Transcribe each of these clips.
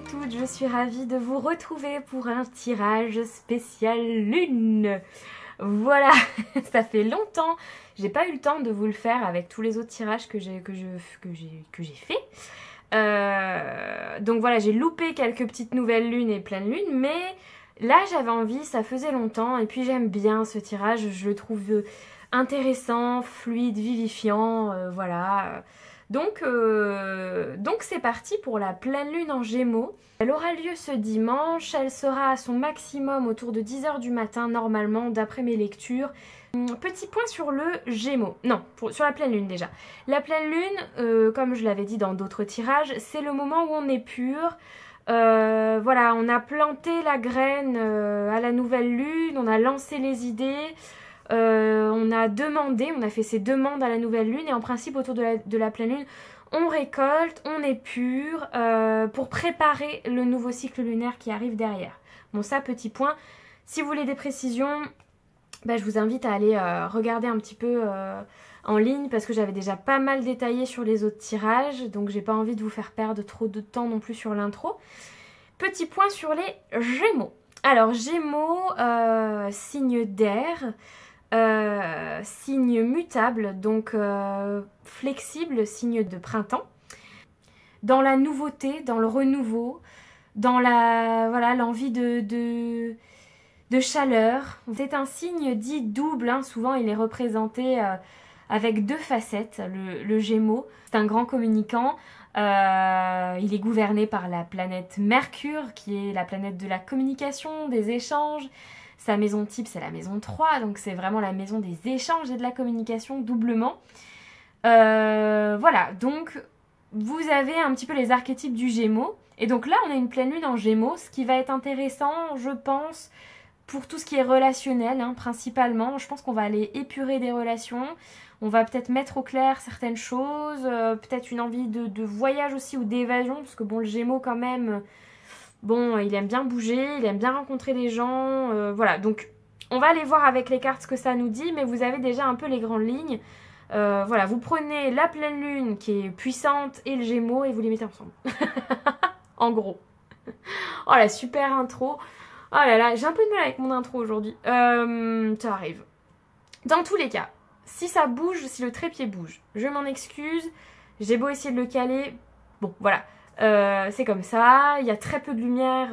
toutes, je suis ravie de vous retrouver pour un tirage spécial lune. Voilà, ça fait longtemps, j'ai pas eu le temps de vous le faire avec tous les autres tirages que j'ai fait. Donc voilà, j'ai loupé quelques petites nouvelles lunes et pleines lunes, mais là j'avais envie, ça faisait longtemps, et puis j'aime bien ce tirage, je le trouve intéressant, fluide, vivifiant, voilà. Donc c'est parti pour la pleine lune en Gémeaux. Elle aura lieu ce dimanche, elle sera à son maximum autour de 10 h du matin normalement d'après mes lectures. Petit point sur le Gémeaux, non, sur la pleine lune déjà. La pleine lune, comme je l'avais dit dans d'autres tirages, c'est le moment où on est pur. Voilà, on a planté la graine à la nouvelle lune, on a lancé les idées. On a demandé, on a fait ses demandes à la nouvelle lune et en principe autour de la pleine lune, on récolte, on est pur pour préparer le nouveau cycle lunaire qui arrive derrière. Bon ça, petit point. Si vous voulez des précisions, bah, je vous invite à aller regarder un petit peu en ligne parce que j'avais déjà pas mal détaillé sur les autres tirages, donc j'ai pas envie de vous faire perdre trop de temps non plus sur l'intro. Petit point sur les Gémeaux. Alors Gémeaux, signe d'air. Signe mutable, donc flexible, signe de printemps. Dans la nouveauté, dans le renouveau, dans la voilà l'envie de chaleur. C'est un signe dit double, hein. Souvent il est représenté avec deux facettes, le Gémeaux. C'est un grand communicant. Il est gouverné par la planète Mercure, qui est la planète de la communication, des échanges. Sa maison type, c'est la maison 3, donc c'est vraiment la maison des échanges et de la communication doublement. Voilà, donc vous avez un petit peu les archétypes du Gémeaux. Et donc là, on a une pleine lune en Gémeaux, ce qui va être intéressant, je pense, pour tout ce qui est relationnel, hein, principalement. Je pense qu'on va aller épurer des relations. On va peut-être mettre au clair certaines choses, peut-être une envie de voyage aussi ou d'évasion, parce que bon, le Gémeaux quand même... Bon, il aime bien bouger, il aime bien rencontrer des gens, voilà. Donc, on va aller voir avec les cartes ce que ça nous dit, mais vous avez déjà un peu les grandes lignes. Voilà, vous prenez la pleine lune qui est puissante et le Gémeaux et vous les mettez ensemble. En gros. Oh la super intro. Oh là là, j'ai un peu de mal avec mon intro aujourd'hui. Ça arrive. Dans tous les cas, si ça bouge, si le trépied bouge, je m'en excuse. J'ai beau essayer de le caler. Bon, voilà. C'est comme ça, il y a très peu de lumière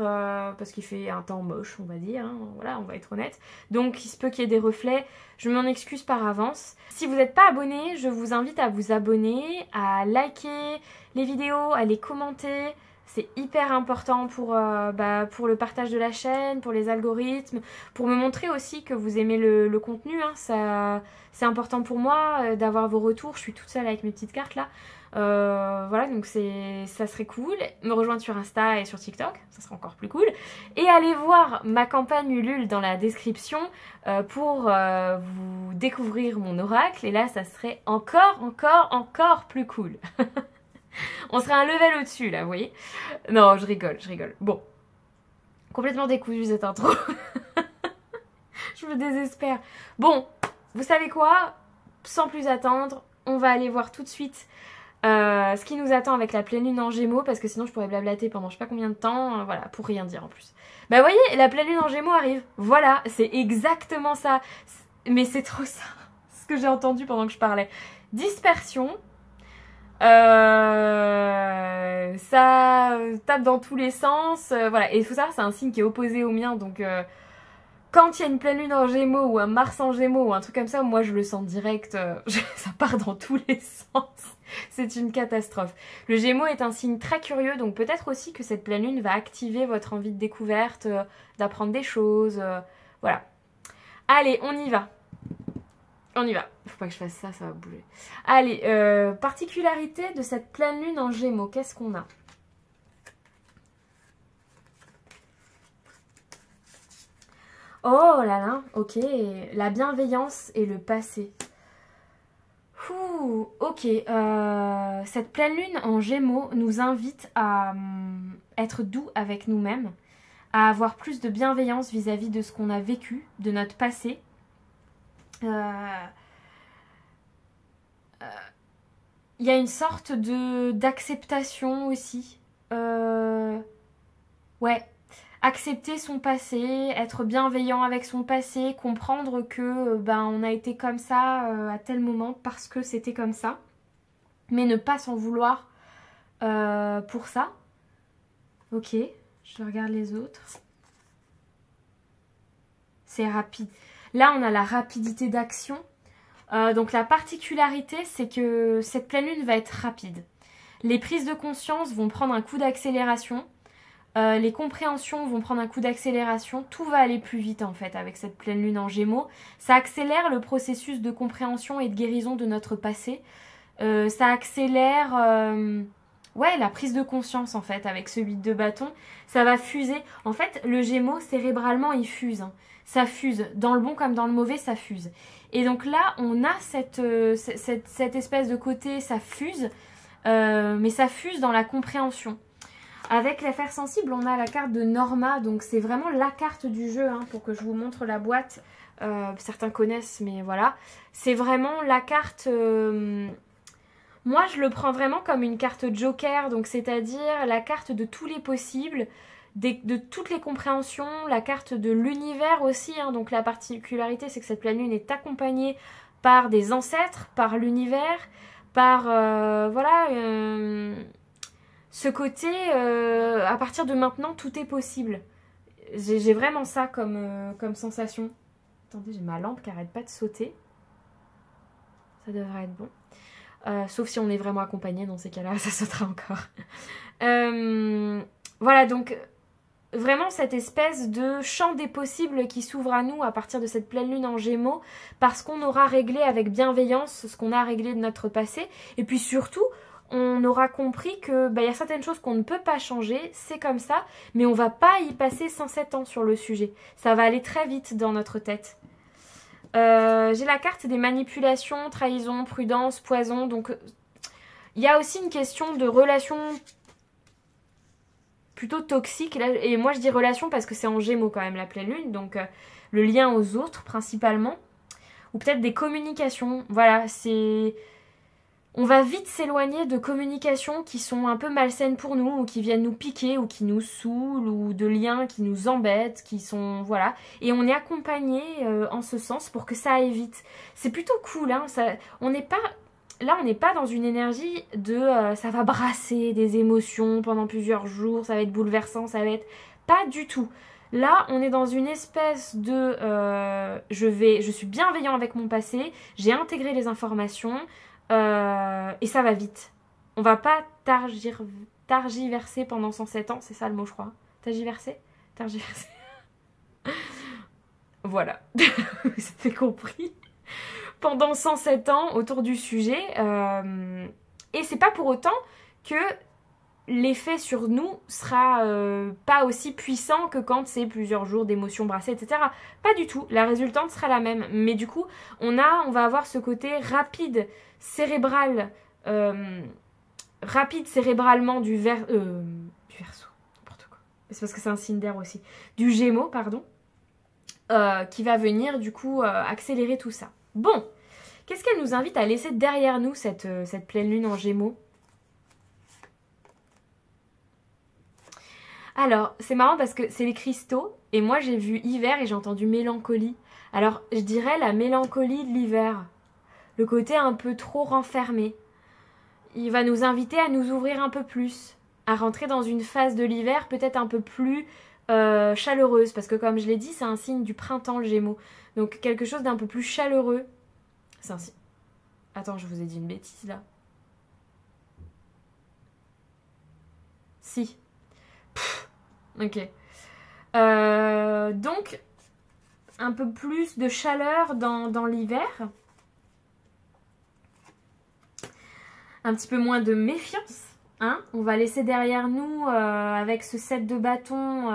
parce qu'il fait un temps moche, on va dire, hein, voilà, on va être honnête. Donc il se peut qu'il y ait des reflets, je m'en excuse par avance. Si vous n'êtes pas abonné, je vous invite à vous abonner, à liker les vidéos, à les commenter. C'est hyper important pour le partage de la chaîne, pour les algorithmes, pour me montrer aussi que vous aimez le contenu, hein. C'est important pour moi d'avoir vos retours, je suis toute seule avec mes petites cartes là. Voilà, donc ça serait cool. Me rejoindre sur Insta et sur TikTok, ça serait encore plus cool. Et allez voir ma campagne Ulule dans la description pour vous découvrir mon oracle. Et là, ça serait encore plus cool. On serait un level au-dessus, là, vous voyez. Non, je rigole. Bon, complètement décousue cette intro. Je me désespère. Bon, vous savez quoi? Sans plus attendre, on va aller voir tout de suite ce qui nous attend avec la pleine lune en Gémeaux, parce que sinon je pourrais blablater pendant je sais pas combien de temps, voilà, pour rien dire en plus. Bah voyez, la pleine lune en Gémeaux arrive, voilà, c'est exactement ça. Mais c'est trop ça, ce que j'ai entendu pendant que je parlais. Dispersion, ça tape dans tous les sens, voilà, et il faut savoir c'est un signe qui est opposé au mien, donc... Quand il y a une pleine lune en Gémeaux ou un Mars en Gémeaux ou un truc comme ça, moi je le sens direct, ça part dans tous les sens. C'est une catastrophe. Le Gémeaux est un signe très curieux, donc peut-être aussi que cette pleine lune va activer votre envie de découverte, d'apprendre des choses, voilà. Allez, on y va. On y va. Faut pas que je fasse ça, ça va bouger. Allez, particularité de cette pleine lune en Gémeaux, qu'est-ce qu'on a ? Oh là là, ok, la bienveillance et le passé. Ouh, ok, cette pleine lune en Gémeaux nous invite à être doux avec nous-mêmes, à avoir plus de bienveillance vis-à-vis de ce qu'on a vécu, de notre passé. Il y a une sorte d'acceptation aussi. Ouais, accepter son passé, être bienveillant avec son passé, comprendre que on a été comme ça à tel moment parce que c'était comme ça, mais ne pas s'en vouloir pour ça. Ok, je regarde les autres. C'est rapide. Là, on a la rapidité d'action. Donc la particularité, c'est que cette pleine lune va être rapide. Les prises de conscience vont prendre un coup d'accélération. Les compréhensions vont prendre un coup d'accélération. Tout va aller plus vite en fait avec cette pleine lune en Gémeaux. Ça accélère le processus de compréhension et de guérison de notre passé. Ça accélère la prise de conscience en fait avec ce 8 de bâton. Ça va fuser. En fait, le Gémeaux, cérébralement, il fuse. Hein. Ça fuse. Dans le bon comme dans le mauvais, ça fuse. Et donc là, on a cette espèce de côté, ça fuse, mais ça fuse dans la compréhension. Avec l'affaire sensible, on a la carte de Norma, donc c'est vraiment la carte du jeu, hein, pour que je vous montre la boîte. Certains connaissent, mais voilà. C'est vraiment la carte... moi, je le prends vraiment comme une carte joker, donc c'est-à-dire la carte de tous les possibles, de toutes les compréhensions, la carte de l'univers aussi, hein. Donc la particularité, c'est que cette pleine lune est accompagnée par des ancêtres, par l'univers, par ce côté, à partir de maintenant, tout est possible. J'ai vraiment ça comme sensation. Attendez, j'ai ma lampe qui arrête pas de sauter. Ça devrait être bon. Sauf si on est vraiment accompagné, dans ces cas-là, ça sautera encore. Voilà, donc vraiment cette espèce de champ des possibles qui s'ouvre à nous à partir de cette pleine lune en Gémeaux, parce qu'on aura réglé avec bienveillance ce qu'on a réglé de notre passé, et puis surtout, on aura compris que y a certaines choses qu'on ne peut pas changer, c'est comme ça, mais on va pas y passer 107 ans sur le sujet. Ça va aller très vite dans notre tête. J'ai la carte des manipulations, trahison, prudence, poison. Donc, il y a aussi une question de relation plutôt toxique. Là, et moi, je dis relation parce que c'est en Gémeaux quand même la pleine lune. Donc, le lien aux autres principalement. Ou peut-être des communications. Voilà, c'est... On va vite s'éloigner de communications qui sont un peu malsaines pour nous, ou qui viennent nous piquer, ou qui nous saoulent, ou de liens qui nous embêtent, qui sont... Voilà. Et on est accompagné en ce sens pour que ça aille vite. C'est plutôt cool, hein. On n'est pas... Là, on n'est pas dans une énergie de... ça va brasser des émotions pendant plusieurs jours, ça va être bouleversant, ça va être... Pas du tout. Là, on est dans une espèce de... je suis bienveillant avec mon passé, j'ai intégré les informations... et ça va vite. On va pas targiverser pendant 107 ans, c'est ça le mot je crois. Targiverser. Voilà, vous avez compris. Pendant 107 ans autour du sujet. Et c'est pas pour autant que l'effet sur nous sera pas aussi puissant que quand c'est plusieurs jours d'émotions brassées, etc. Pas du tout, la résultante sera la même. Mais du coup, on va avoir ce côté rapide, cérébral, rapide cérébralement du Verseau, n'importe quoi. C'est parce que c'est un signe d'air aussi. Du Gémeaux, pardon, qui va venir du coup accélérer tout ça. Bon, qu'est-ce qu'elle nous invite à laisser derrière nous cette pleine lune en Gémeaux ? Alors, c'est marrant parce que c'est les cristaux, et moi j'ai vu hiver et j'ai entendu mélancolie. Alors, je dirais la mélancolie de l'hiver. Le côté un peu trop renfermé. Il va nous inviter à nous ouvrir un peu plus, à rentrer dans une phase de l'hiver peut-être un peu plus chaleureuse, parce que comme je l'ai dit, c'est un signe du printemps le Gémeaux. Donc quelque chose d'un peu plus chaleureux. C'est un signe... Attends, je vous ai dit une bêtise là. Si. Ok. Donc, un peu plus de chaleur dans l'hiver. Un petit peu moins de méfiance. Hein, on va laisser derrière nous, avec ce 7 de bâton,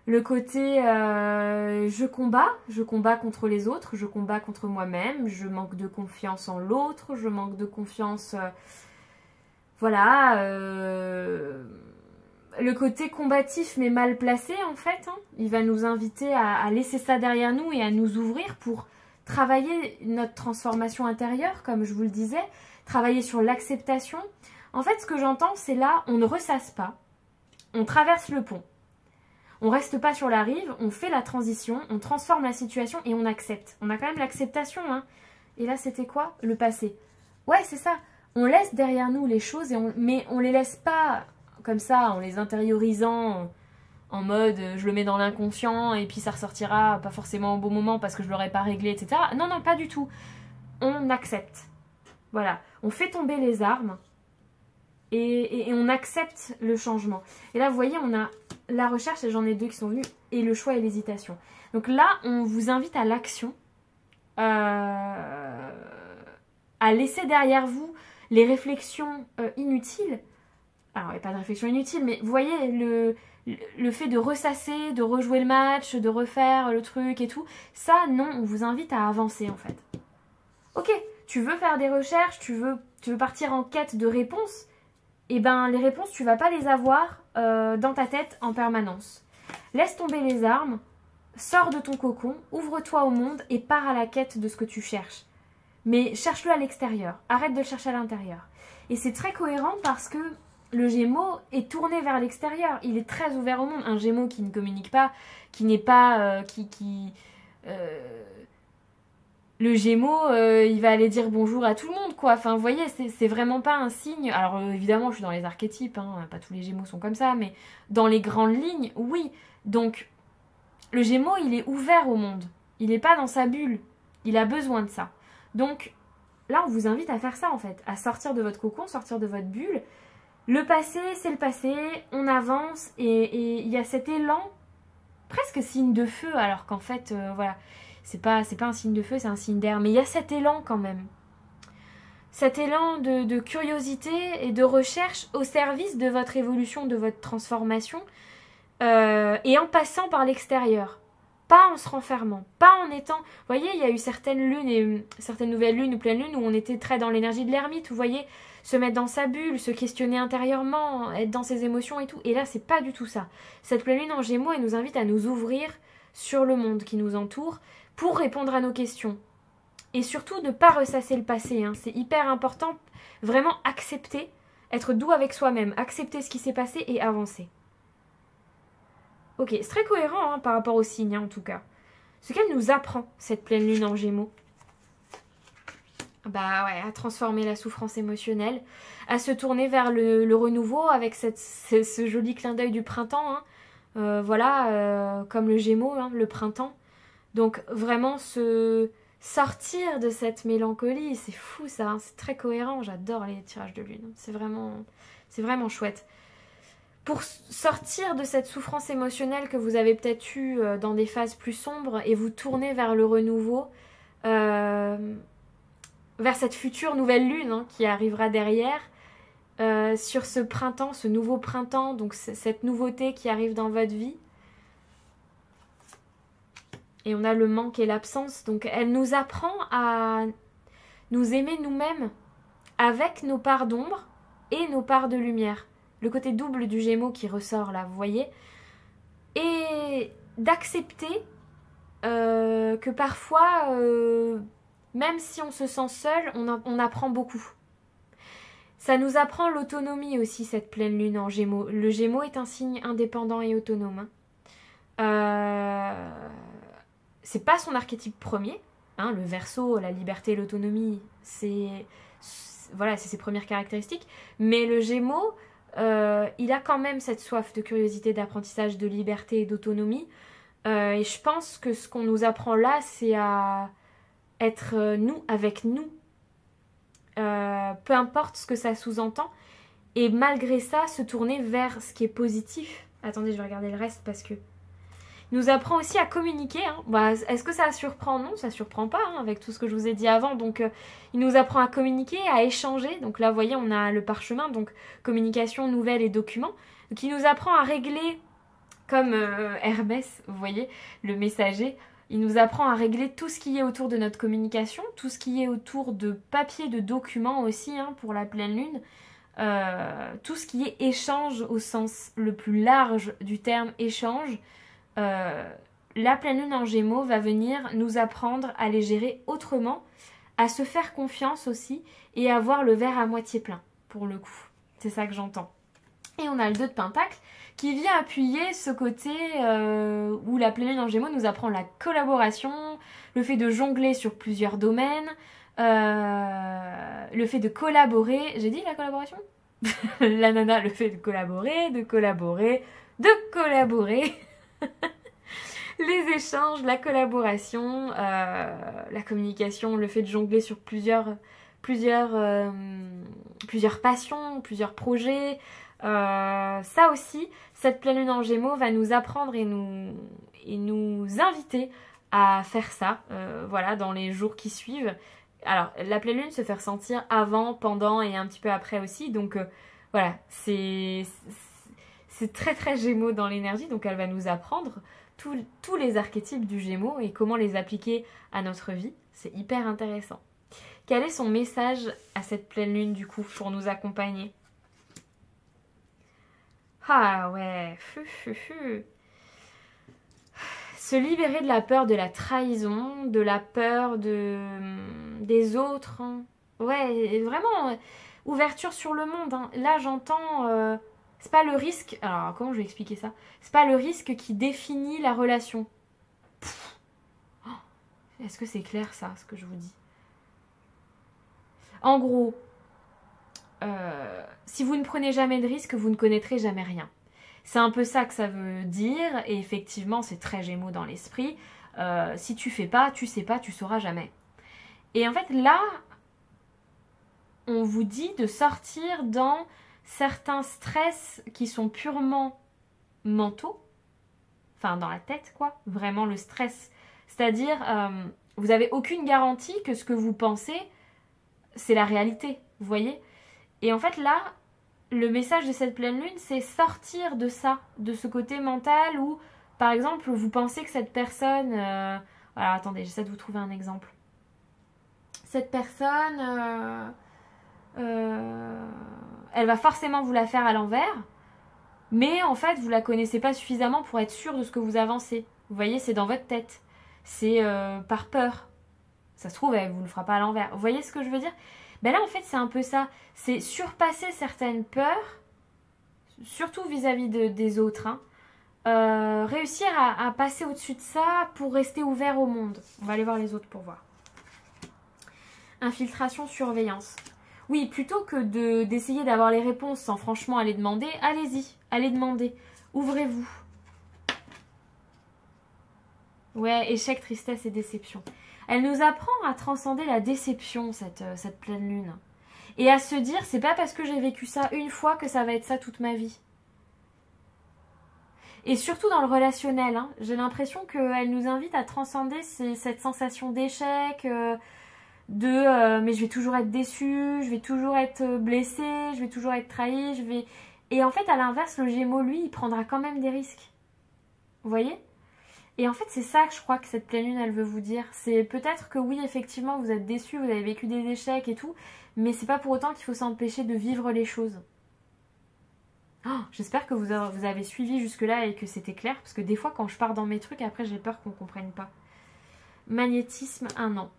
le côté je combat contre les autres, je combats contre moi-même, je manque de confiance en l'autre, je manque de confiance... voilà... le côté combatif mais mal placé en fait, hein, il va nous inviter à laisser ça derrière nous et à nous ouvrir pour travailler notre transformation intérieure, comme je vous le disais, travailler sur l'acceptation. En fait, ce que j'entends, c'est là, on ne ressasse pas, on traverse le pont. On reste pas sur la rive, on fait la transition, on transforme la situation et on accepte. On a quand même l'acceptation, hein. Et là, c'était quoi? Le passé. Ouais, c'est ça. On laisse derrière nous les choses, mais on les laisse pas comme ça, en les intériorisant, en mode je le mets dans l'inconscient et puis ça ressortira pas forcément au bon moment parce que je l'aurais pas réglé, etc. Non, non, pas du tout. On accepte. Voilà. On fait tomber les armes et on accepte le changement. Et là, vous voyez, on a la recherche, et j'en ai deux qui sont venus, et le choix et l'hésitation. Donc là, on vous invite à l'action, à laisser derrière vous les réflexions inutiles. Alors, il n'y a pas de réflexion inutile, mais vous voyez, le fait de ressasser, de rejouer le match, de refaire le truc et tout, ça, non, on vous invite à avancer, en fait. Ok, tu veux faire des recherches, tu veux partir en quête de réponses, et ben les réponses, tu vas pas les avoir dans ta tête en permanence. Laisse tomber les armes, sors de ton cocon, ouvre-toi au monde et pars à la quête de ce que tu cherches. Mais cherche-le à l'extérieur, arrête de le chercher à l'intérieur. Et c'est très cohérent parce que le Gémeaux est tourné vers l'extérieur, il est très ouvert au monde. Un Gémeaux qui ne communique pas, qui n'est pas... le Gémeaux, il va aller dire bonjour à tout le monde, quoi. Enfin, vous voyez, c'est vraiment pas un signe... Alors, évidemment, je suis dans les archétypes, hein, pas tous les Gémeaux sont comme ça, mais dans les grandes lignes, oui. Donc, le Gémeaux, il est ouvert au monde. Il n'est pas dans sa bulle. Il a besoin de ça. Donc, là, on vous invite à faire ça, en fait. À sortir de votre cocon, sortir de votre bulle. Le passé, c'est le passé. On avance. Et il y a cet élan, presque signe de feu, alors qu'en fait, voilà... C'est pas un signe de feu, c'est un signe d'air. Mais il y a cet élan quand même. Cet élan de curiosité et de recherche au service de votre évolution, de votre transformation. Et en passant par l'extérieur. Pas en se renfermant. Pas en étant... Vous voyez, il y a eu certaines lunes et certaines nouvelles lunes ou pleines lunes où on était très dans l'énergie de l'ermite. Vous voyez, se mettre dans sa bulle, se questionner intérieurement, être dans ses émotions et tout. Et là, c'est pas du tout ça. Cette pleine lune en Gémeaux, elle nous invite à nous ouvrir sur le monde qui nous entoure pour répondre à nos questions. Et surtout, ne pas ressasser le passé. Hein. C'est hyper important. Vraiment accepter, être doux avec soi-même, accepter ce qui s'est passé et avancer. Ok, c'est très cohérent hein, par rapport au signe, hein, en tout cas. Ce qu'elle nous apprend, cette pleine lune en Gémeaux. Bah ouais, à transformer la souffrance émotionnelle, à se tourner vers le renouveau avec ce joli clin d'œil du printemps. Hein. Voilà, comme le Gémeaux, hein, le printemps. Donc vraiment se sortir de cette mélancolie, c'est fou ça, hein, c'est très cohérent, j'adore les tirages de lune, c'est vraiment chouette. Pour sortir de cette souffrance émotionnelle que vous avez peut-être eue dans des phases plus sombres et vous tourner vers le renouveau, vers cette future nouvelle lune hein, qui arrivera derrière, sur ce printemps, ce nouveau printemps, donc cette nouveauté qui arrive dans votre vie. Et on a le manque et l'absence. Donc elle nous apprend à nous aimer nous-mêmes avec nos parts d'ombre et nos parts de lumière. Le côté double du Gémeaux qui ressort là, vous voyez. Et d'accepter que parfois, même si on se sent seul, on apprend beaucoup. Ça nous apprend l'autonomie aussi, cette pleine lune en Gémeaux. Le Gémeaux est un signe indépendant et autonome. C'est pas son archétype premier, hein, le Verseau, la liberté et l'autonomie, c'est ses premières caractéristiques, mais le Gémeaux, il a quand même cette soif de curiosité, d'apprentissage, de liberté et d'autonomie, et je pense que ce qu'on nous apprend là, c'est à être nous avec nous, peu importe ce que ça sous-entend, et malgré ça, se tourner vers ce qui est positif. Attendez, je vais regarder le reste parce que il nous apprend aussi à communiquer. Hein. Bah, est-ce que ça surprend? Non, ça surprend pas hein, avec tout ce que je vous ai dit avant. Donc, il nous apprend à communiquer, à échanger. Donc là, vous voyez, on a le parchemin, donc communication, nouvelles et documents. Donc, il nous apprend à régler, comme Hermès, vous voyez, le messager. Il nous apprend à régler tout ce qui est autour de notre communication, tout ce qui est autour de papier, de documents aussi, hein, pour la pleine lune. Tout ce qui est échange au sens le plus large du terme échange. La pleine lune en Gémeaux va venir nous apprendre à les gérer autrement, à se faire confiance aussi et à voir le verre à moitié plein, pour le coup. C'est ça que j'entends. Et on a le 2 de Pentacle qui vient appuyer ce côté où la pleine lune en Gémeaux nous apprend la collaboration, le fait de jongler sur plusieurs domaines, le fait de collaborer. J'ai dit la collaboration? La nana, le fait de collaborer, les échanges, la collaboration, la communication, le fait de jongler sur plusieurs passions, plusieurs projets. Ça aussi, cette pleine lune en Gémeaux va nous apprendre et nous inviter à faire ça, voilà, dans les jours qui suivent. Alors, la pleine lune se fait ressentir avant, pendant et un petit peu après aussi. Donc, voilà, c'est très très Gémeaux dans l'énergie. Donc, elle va nous apprendre tous les archétypes du Gémeaux et comment les appliquer à notre vie. C'est hyper intéressant. Quel est son message à cette pleine lune, du coup, pour nous accompagner? Ah ouais, se libérer de la peur de la trahison, de la peur des autres. Hein. Ouais, vraiment, ouverture sur le monde. Hein. Là, j'entends... c'est pas le risque... Alors, comment je vais expliquer ça? C'est pas le risque qui définit la relation. Est-ce que c'est clair, ça, ce que je vous dis? En gros, si vous ne prenez jamais de risque, vous ne connaîtrez jamais rien. C'est un peu ça que ça veut dire, et effectivement, c'est très Gémeaux dans l'esprit. Si tu fais pas, tu sais pas, tu sauras jamais. Et en fait, là, on vous dit de sortir dans certains stress qui sont purement mentaux, enfin dans la tête, quoi, vraiment le stress. C'est-à-dire, vous n'avez aucune garantie que ce que vous pensez, c'est la réalité, vous voyez? Et en fait, là, le message de cette pleine lune, c'est sortir de ça, de ce côté mental où, par exemple, vous pensez que cette personne... Alors, attendez, j'essaie de vous trouver un exemple. Cette personne, elle va forcément vous la faire à l'envers, mais en fait, vous la connaissez pas suffisamment pour être sûr de ce que vous avancez. Vous voyez, c'est dans votre tête. C'est par peur. Ça se trouve, elle vous le fera pas à l'envers. Vous voyez ce que je veux dire? Ben là, en fait, c'est un peu ça. C'est surpasser certaines peurs, surtout vis-à-vis des autres. Hein. Réussir à passer au-dessus de ça pour rester ouvert au monde. On va aller voir les autres pour voir. Infiltration, surveillance. Oui, plutôt que d'essayer d'avoir les réponses sans franchement aller demander, allez-y, allez demander. Ouvrez-vous. Ouais, échec, tristesse et déception. Elle nous apprend à transcender la déception, cette pleine lune. Et à se dire, c'est pas parce que j'ai vécu ça une fois que ça va être ça toute ma vie. Et surtout dans le relationnel, hein, j'ai l'impression qu'elle nous invite à transcender cette sensation d'échec, mais je vais toujours être déçue, je vais toujours être blessée, je vais toujours être trahie, Et en fait, à l'inverse, le Gémeaux, lui, il prendra quand même des risques. Vous voyez ? Et en fait, c'est ça que je crois que cette pleine lune, elle veut vous dire. C'est peut-être que oui, effectivement, vous êtes déçus, vous avez vécu des échecs et tout, mais c'est pas pour autant qu'il faut s'empêcher de vivre les choses. Oh, j'espère que vous avez suivi jusque-là et que c'était clair, parce que des fois, quand je pars dans mes trucs, après, j'ai peur qu'on comprenne pas. Magnétisme, 1 an.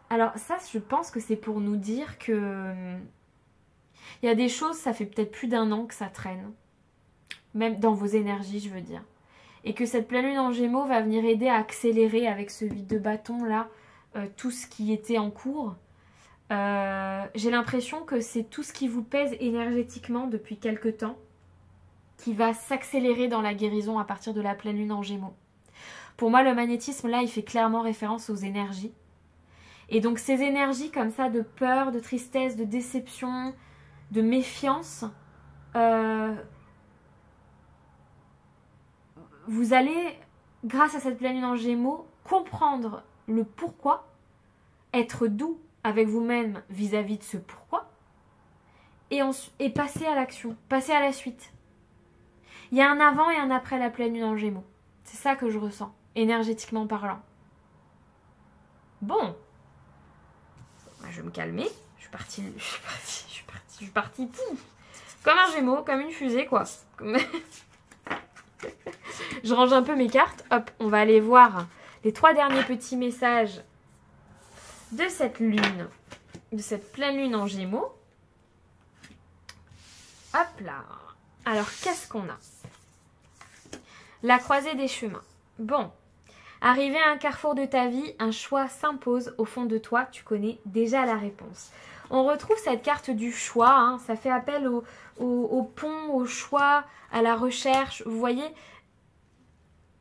Alors ça, je pense que c'est pour nous dire que... Il y a des choses, ça fait peut-être plus d'1 an que ça traîne. Même dans vos énergies, je veux dire. Et que cette pleine lune en Gémeaux va venir aider à accélérer avec ce 8 de bâton là tout ce qui était en cours. J'ai l'impression que c'est tout ce qui vous pèse énergétiquement depuis quelque temps qui va s'accélérer dans la guérison à partir de la pleine lune en Gémeaux. Pour moi, le magnétisme là, il fait clairement référence aux énergies. Et donc ces énergies comme ça de peur, de tristesse, de déception, de méfiance... vous allez, grâce à cette pleine lune en Gémeaux, comprendre le pourquoi, être doux avec vous-même vis-à-vis de ce pourquoi, et passer à l'action, passer à la suite. Il y a un avant et un après la pleine lune en Gémeaux. C'est ça que je ressens, énergétiquement parlant. Bon, je vais me calmer. Je suis partie, pouf, comme un Gémeaux, comme une fusée, quoi. Je range un peu mes cartes. Hop, on va aller voir les 3 derniers petits messages de cette lune, de cette pleine lune en Gémeaux. Hop là. Alors, qu'est-ce qu'on a? La croisée des chemins. Bon. Arrivé à un carrefour de ta vie, un choix s'impose au fond de toi. Tu connais déjà la réponse. On retrouve cette carte du choix. Hein, ça fait appel au pont, au choix, à la recherche. Vous voyez,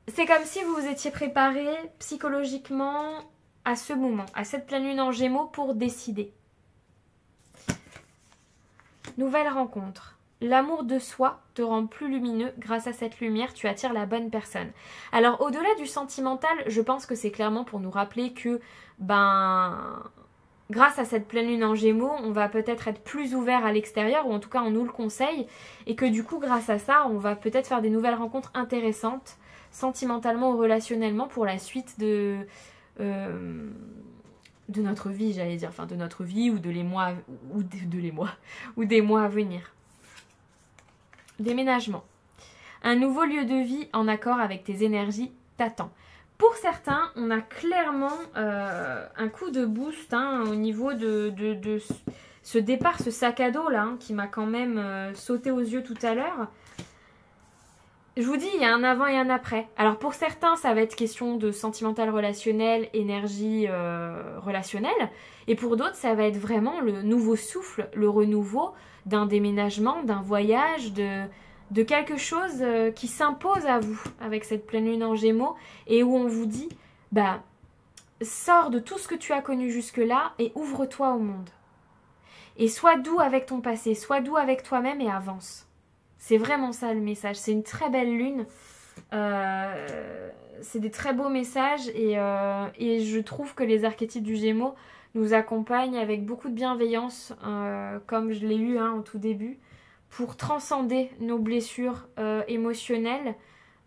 c'est comme si vous vous étiez préparé psychologiquement à ce moment, à cette pleine lune en Gémeaux pour décider. Nouvelle rencontre. L'amour de soi te rend plus lumineux. Grâce à cette lumière, tu attires la bonne personne. Alors, au-delà du sentimental, je pense que c'est clairement pour nous rappeler que, grâce à cette pleine lune en Gémeaux, on va peut-être être plus ouvert à l'extérieur, ou en tout cas, on nous le conseille, et que du coup, grâce à ça, on va peut-être faire des nouvelles rencontres intéressantes, sentimentalement ou relationnellement, pour la suite de notre vie, j'allais dire, enfin de notre vie ou des mois à venir. Déménagement. Un nouveau lieu de vie en accord avec tes énergies t'attend. Pour certains, on a clairement un coup de boost au niveau de ce départ, ce sac à dos là, qui m'a quand même sauté aux yeux tout à l'heure. Je vous dis, il y a un avant et un après. Alors pour certains, ça va être question de sentimental relationnel, énergie relationnelle. Et pour d'autres, ça va être vraiment le nouveau souffle, le renouveau d'un déménagement, d'un voyage, de quelque chose qui s'impose à vous avec cette pleine lune en Gémeaux et où on vous dit, sors de tout ce que tu as connu jusque-là et ouvre-toi au monde. Et sois doux avec ton passé, sois doux avec toi-même et avance. C'est vraiment ça le message. C'est une très belle lune. C'est des très beaux messages et je trouve que les archétypes du Gémeaux nous accompagnent avec beaucoup de bienveillance, comme je l'ai eu au tout début, pour transcender nos blessures émotionnelles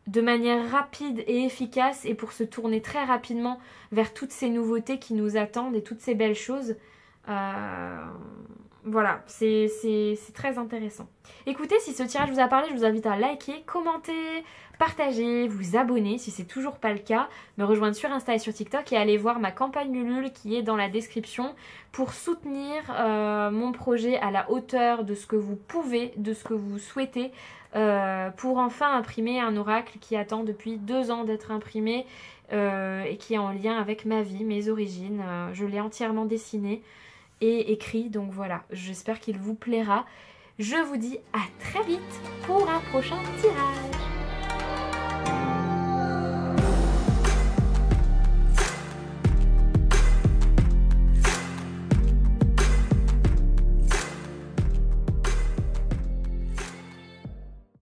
de manière rapide et efficace et pour se tourner très rapidement vers toutes ces nouveautés qui nous attendent et toutes ces belles choses. Voilà, c'est très intéressant. Écoutez, si ce tirage vous a parlé, je vous invite à liker, commenter, partager, vous abonner si c'est toujours pas le cas, me rejoindre sur Insta et sur TikTok et aller voir ma campagne Ulule qui est dans la description pour soutenir mon projet à la hauteur de ce que vous pouvez, de ce que vous souhaitez, pour enfin imprimer un oracle qui attend depuis 2 ans d'être imprimé et qui est en lien avec ma vie, mes origines. Je l'ai entièrement dessiné et écrit, donc voilà, j'espère qu'il vous plaira. Je vous dis à très vite pour un prochain tirage.